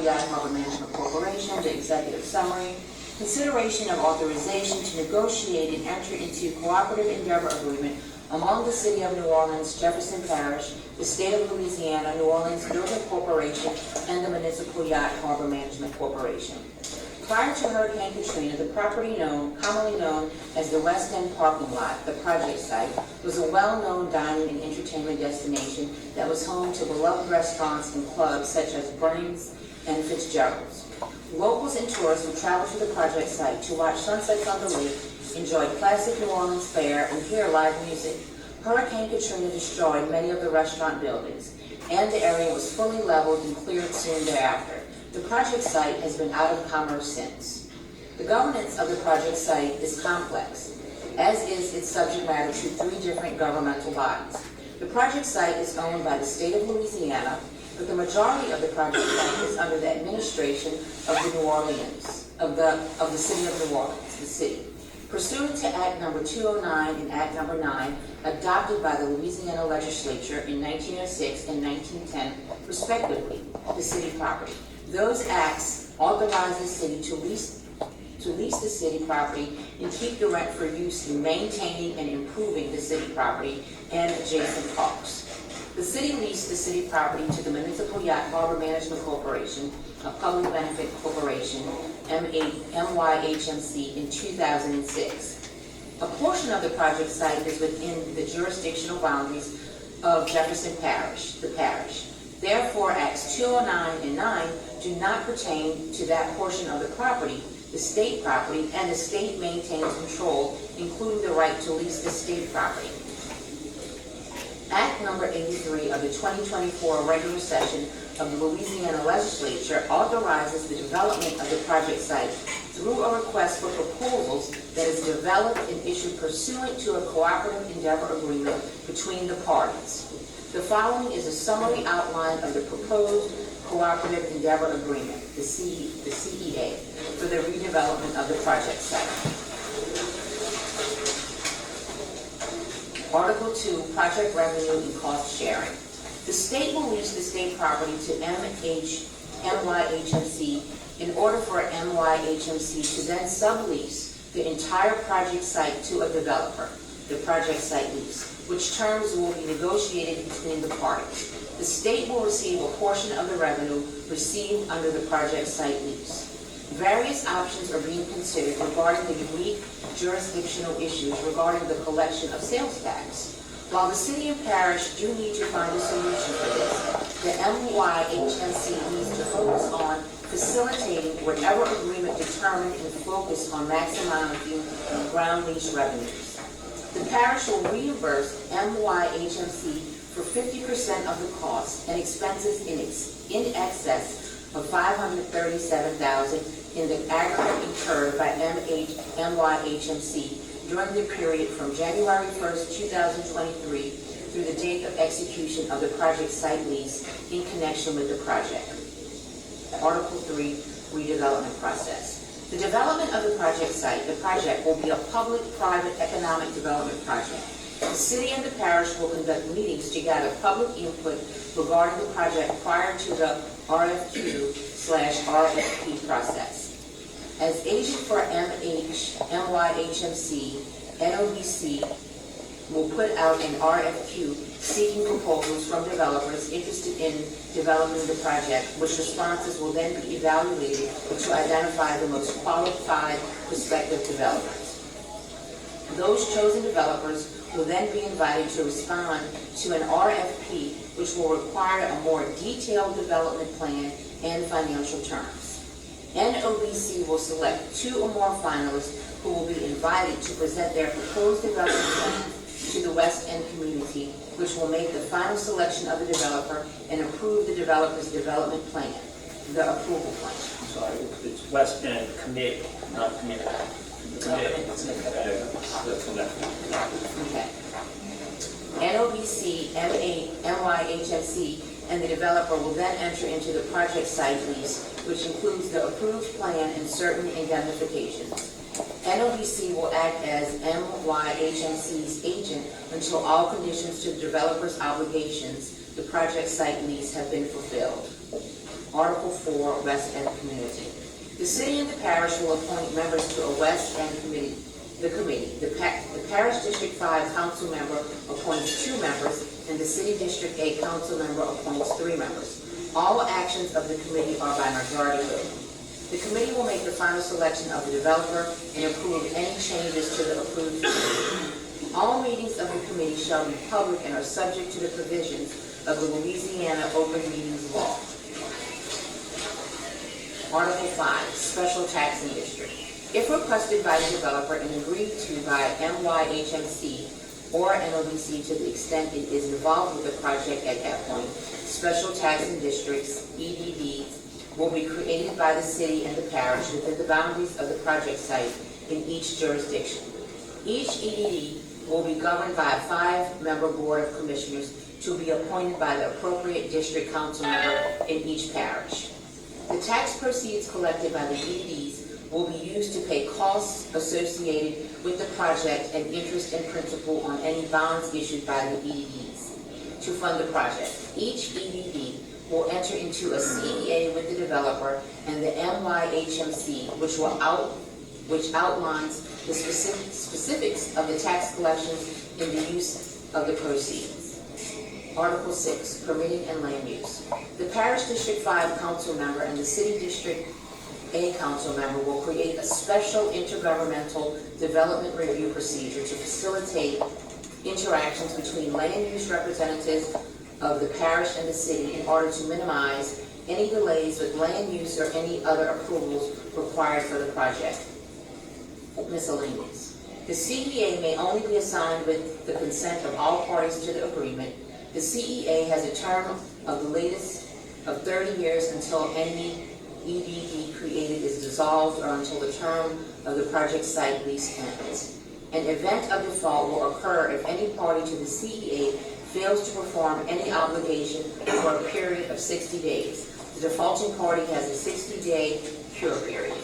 Municipal Yacht Harbor Management Corporation, the executive summary. Consideration of authorization to negotiate and enter into cooperative endeavor agreement among the City of New Orleans, Jefferson Parish, the State of Louisiana, New Orleans Building Corporation, and the Municipal Yacht Harbor Management Corporation. Prior to Hurricane Katrina, the property commonly known as the West End parking lot, the project site, was a well-known dining and entertainment destination that was home to beloved restaurants and clubs such as Burns and Fitzgerald's. Locals and tourists would travel to the project site to watch sunsets on the lake, enjoy classic New Orleans fare, and hear live music. Hurricane Katrina destroyed many of the restaurant buildings, and the area was fully leveled and cleared soon thereafter. The project site has been out of commerce since. The governance of the project site is complex, as is its subject matter to 3 different governmental bodies. The project site is owned by the State of Louisiana, but the majority of the project site is under the administration of the New Orleans, of the City of New Orleans, the city. Pursuant to Act Number 209 and Act Number 9, adopted by the Louisiana Legislature in 1906 and 1910, respectively, the city property. Those acts authorize the city to lease the city property and keep the rent for use in maintaining and improving the city property and adjacent parks. The city leased the city property to the Municipal Yacht Harbor Management Corporation, a public benefit corporation, MYHMC, in 2006. A portion of the project site is within the jurisdictional boundaries of Jefferson Parish, the parish. Therefore, Acts 209 and 9 do not pertain to that portion of the property, the state property, and the state maintains control, including the right to lease the state property. Act Number 83 of the 2024 regular session of the Louisiana Legislature authorizes the development of the project site through a request for proposals that is developed and issued pursuant to a cooperative endeavor agreement between the parties. The following is a summary outline of the proposed cooperative endeavor agreement, the CEA, for the redevelopment of the project site. Article 2, Project Revenue and Cost Sharing. The state will lease the state property to MYHMC in order for MYHMC to then sublease the entire project site to a developer, the project site lease, which terms will be negotiated between the parties. The state will receive a portion of the revenue received under the project site lease. Various options are being considered regarding the unique jurisdictional issues regarding the collection of sales tax. While the city and parish do need to find a solution for this, the MYHMC needs to focus on facilitating whatever agreement determined and focus on maximizing ground lease revenues. The parish will reimburse MYHMC for 50% of the costs and expenses in excess of $537,000 in the aggregate incurred by MYHMC during the period from January 1st, 2023 through the date of execution of the project site lease in connection with the project. Article 3, Redevelopment Process. The development of the project will be a public-private economic development project. The city and the parish will conduct meetings to gather public input regarding the project prior to the RFQ/RFP process. As agent for MYHMC, NOBC will put out an RFQ seeking proposals from developers interested in developing the project, which responses will then be evaluated to identify the most qualified prospective developers. Those chosen developers will then be invited to respond to an RFP, which will require a more detailed development plan and financial terms. NOBC will select 2 or more finalists who will be invited to present their proposed development plan to the West End community, which will make the final selection of the developer and approve the developer's development plan, the approval plan. I'm sorry, it's West End Committee, not community. Okay. NOBC, MYHMC, and the developer will then enter into the project site lease, which includes the approved plan and certain indemnifications. NOBC will act as MYHMC's agent until all conditions to the developer's obligations, the project site lease, have been fulfilled. Article 4, West End Community. The city and the parish will appoint members to a West End committee. The Parish District 5 council member appoints 2 members, and the City District 8 council member appoints 3 members. All actions of the committee are by majority vote. The committee will make the final selection of the developer and approve any changes to the approved committee. All meetings of the committee shall be public and are subject to the provisions of the Louisiana Open Meetings Law. Article 5, Special Taxing District. If requested by the developer and agreed to by MYHMC or NODC to the extent it is involved with the project at that point, special taxing districts, EDDs, will be created by the city and the parish within the boundaries of the project site in each jurisdiction. Each EDD will be governed by a 5-member board of commissioners to be appointed by the appropriate district council member in each parish. The tax proceeds collected by the EDDs will be used to pay costs associated with the project and interest and principal on any bonds issued by the EDDs to fund the project. Each EDD will enter into a CEA with the developer and the MYHMC, which outlines the specifics of the tax collections and the use of the proceeds. Article 6, Permitting and Land Use. The Parish District 5 council member and the City District A council member will create a special intergovernmental development review procedure to facilitate interactions between land use representatives of the parish and the city in order to minimize any delays with land use or any other approvals required for the project. Miscellaneous. The CEA may only be assigned with the consent of all parties to the agreement. The CEA has a term of the latest of 30 years until any EDD created is dissolved or until the term of the project site lease ends. An event of default will occur if any party to the CEA fails to perform any obligation for a period of 60 days. The defaulting party has a 60-day cure period.